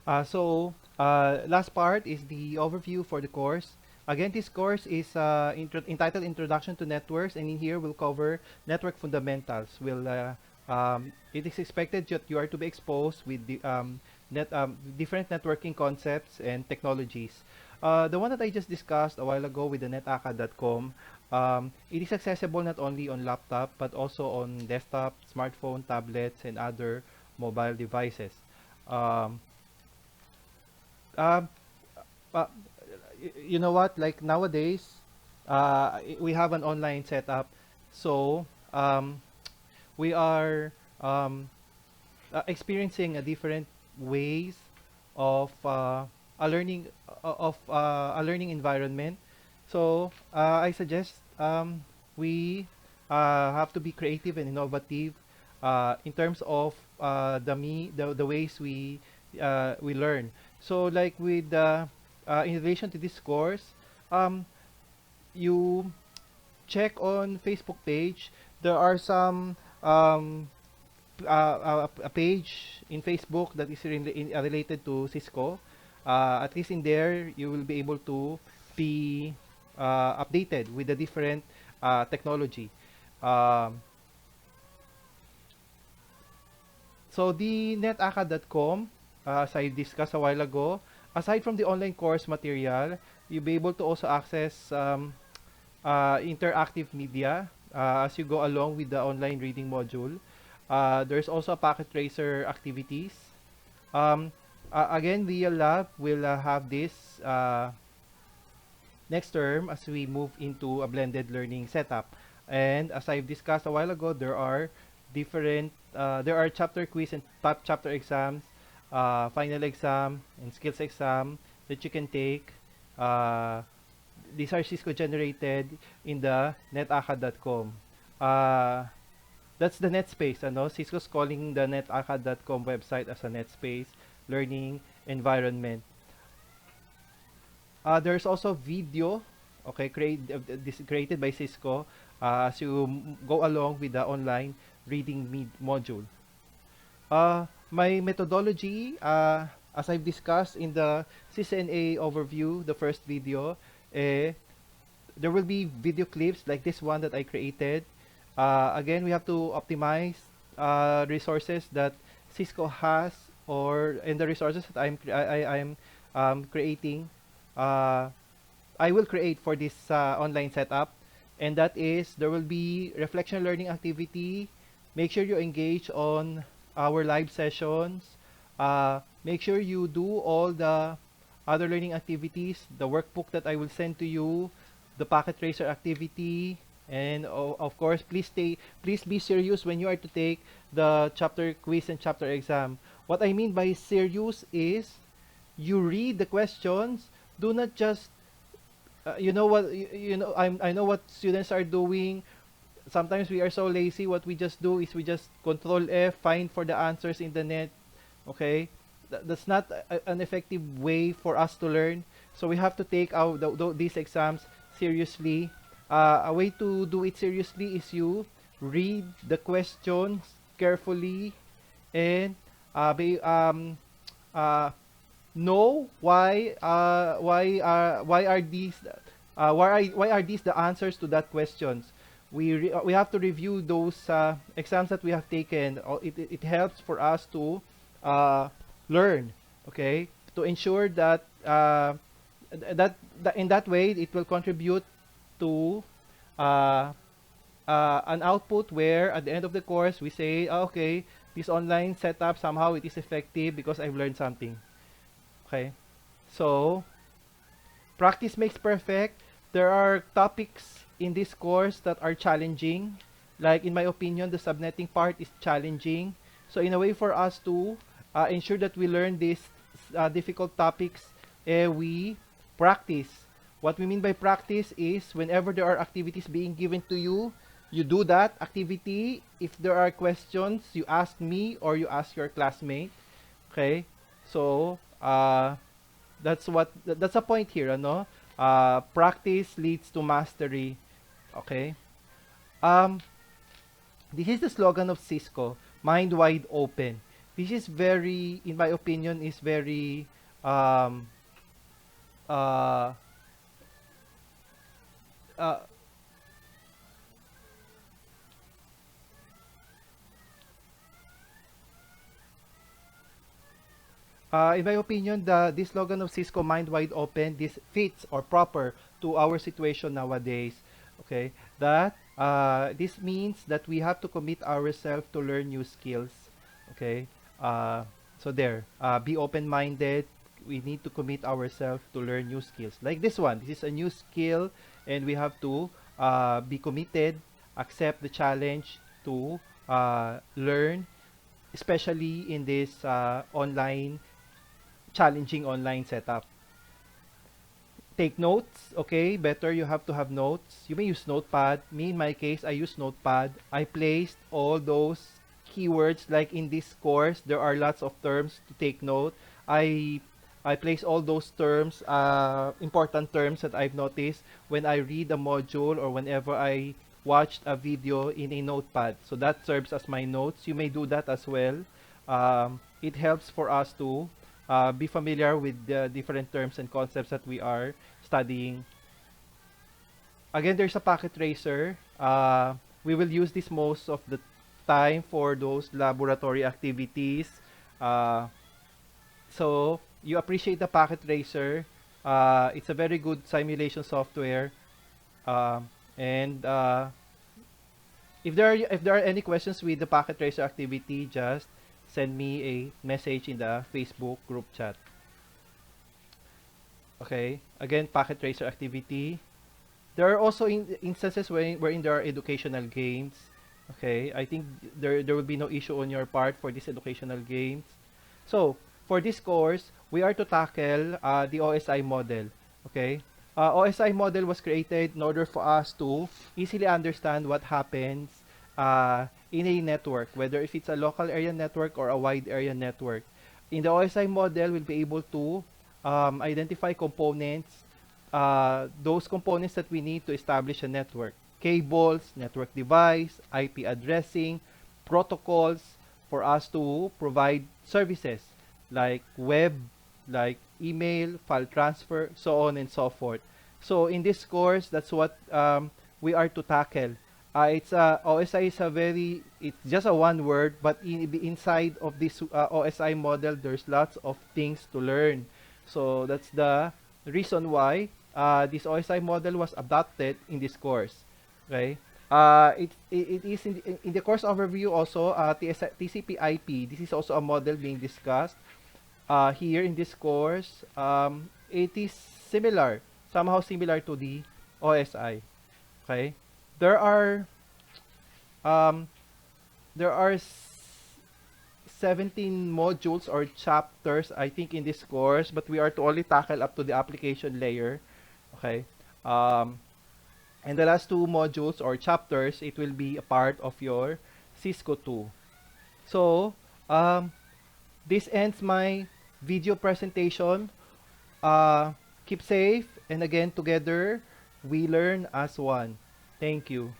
Last part is the overview for the course. Again, this course is entitled Introduction to Networks, and in here we'll cover network fundamentals. It is expected that you are to be exposed with the different networking concepts and technologies. The one that I just discussed a while ago with the netaka.com, it is accessible not only on laptop but also on desktop, smartphone, tablets, and other mobile devices. Um, um, uh, you know what? Like nowadays, we have an online setup, so we are experiencing a different ways of a learning environment. So I suggest we have to be creative and innovative in terms of the ways we learn. So like with in relation to this course, um, you check on Facebook page. There are some a page in Facebook that is related to Cisco. At least in there, you will be able to be updated with the different technology. Um, so the netaka.com, as I discussed a while ago, aside from the online course material, you'll be able to also access interactive media as you go along with the online reading module. There's also a packet tracer activities. Um, Again, VL Lab will have this next term as we move into a blended learning setup. And as I've discussed a while ago, there are chapter quiz and top chapter exams, final exam, and skills exam that you can take. Uh, these are Cisco generated in the netaka.com. Uh, that's the NetSpace. Cisco's calling the netaka.com website as a NetSpace learning environment. There's also video, okay, this created by Cisco as you go along with the online reading module. My methodology, as I've discussed in the CCNA overview, the first video, eh, there will be video clips like this one that I created. Again, we have to optimize resources that Cisco has or in the resources that I'm creating. Uh, I will create for this online setup, and that is there will be reflection learning activity. Make sure you engage on our live sessions. Make sure you do all the other learning activities, the workbook that I will send to you, the packet tracer activity, and of course, please be serious when you are to take the chapter quiz and chapter exam. What I mean by serious is you read the questions. Do not just you know what I know what students are doing. Sometimes we are so lazy. What we just do is we just control F, find for the answers in the net. Okay, that's not an effective way for us to learn. So we have to take out these exams seriously. A way to do it seriously is you read the questions carefully and uh, know why are these the answers to that questions. We have to review those exams that we have taken. It helps for us to uh, learn, okay, to ensure that in that way it will contribute to uh, an output where at the end of the course we say, "Ah, okay, this online setup somehow it is effective because I've learned something." Okay, so practice makes perfect. There are topics in this course that are challenging. Like in my opinion, the subnetting part is challenging. So in a way for us to ensure that we learn these difficult topics, we practice. What we mean by practice is whenever there are activities being given to you, you do that activity. If there are questions, you ask me or you ask your classmate. Okay? So, that's a point here, ano? Practice leads to mastery. Okay? Um, this is the slogan of Cisco, mind wide open. This is very, in my opinion, is very um, uh, uh, in my opinion, this slogan of Cisco Mind Wide Open, this fits or proper to our situation nowadays. Okay, that this means that we have to commit ourselves to learn new skills. Okay, so there, be open-minded. We need to commit ourselves to learn new skills. Like this one, this is a new skill, and we have to be committed, accept the challenge to learn, especially in this online challenging online setup. Take notes, okay? Better you have to have notes. You may use Notepad. Me, in my case, I use Notepad. I placed all those keywords like in this course. There are lots of terms to take note. I I place all those terms, important terms that I've noticed when I read a module or whenever I watched a video in a notepad. So that serves as my notes. You may do that as well. It helps for us to be familiar with the different terms and concepts that we are studying. Again, there's a packet tracer. We will use this most of the time for those laboratory activities. Uh, so you appreciate the packet tracer. It's a very good simulation software. And if there are any questions with the packet tracer activity, just send me a message in the Facebook group chat. Okay. Again, packet tracer activity. There are also instances wherein there are educational games. Okay, I think there will be no issue on your part for these educational games. So, for this course, we are to tackle the OSI model. Okay, OSI model was created in order for us to easily understand what happens in a network, whether if it's a local area network or a wide area network. In the OSI model, we'll be able to identify components, those components that we need to establish a network. Cables, network device, IP addressing, protocols for us to provide services like web, like email, file transfer, so on and so forth. So in this course, that's what we are to tackle. It's OSI is a very, it's just a one word, but inside of this OSI model, there's lots of things to learn. So that's the reason why this OSI model was adopted in this course. Okay. It is in the course overview also, TCP/IP. This is also a model being discussed here in this course. It is similar, somehow similar to the OSI. Okay. There are um, there are 17 modules or chapters, I think, in this course, but we are to only tackle up to the application layer. Okay. Um, and the last two modules or chapters, it will be a part of your Cisco 2. So, this ends my video presentation. Keep safe, and again, together, we learn as one. Thank you.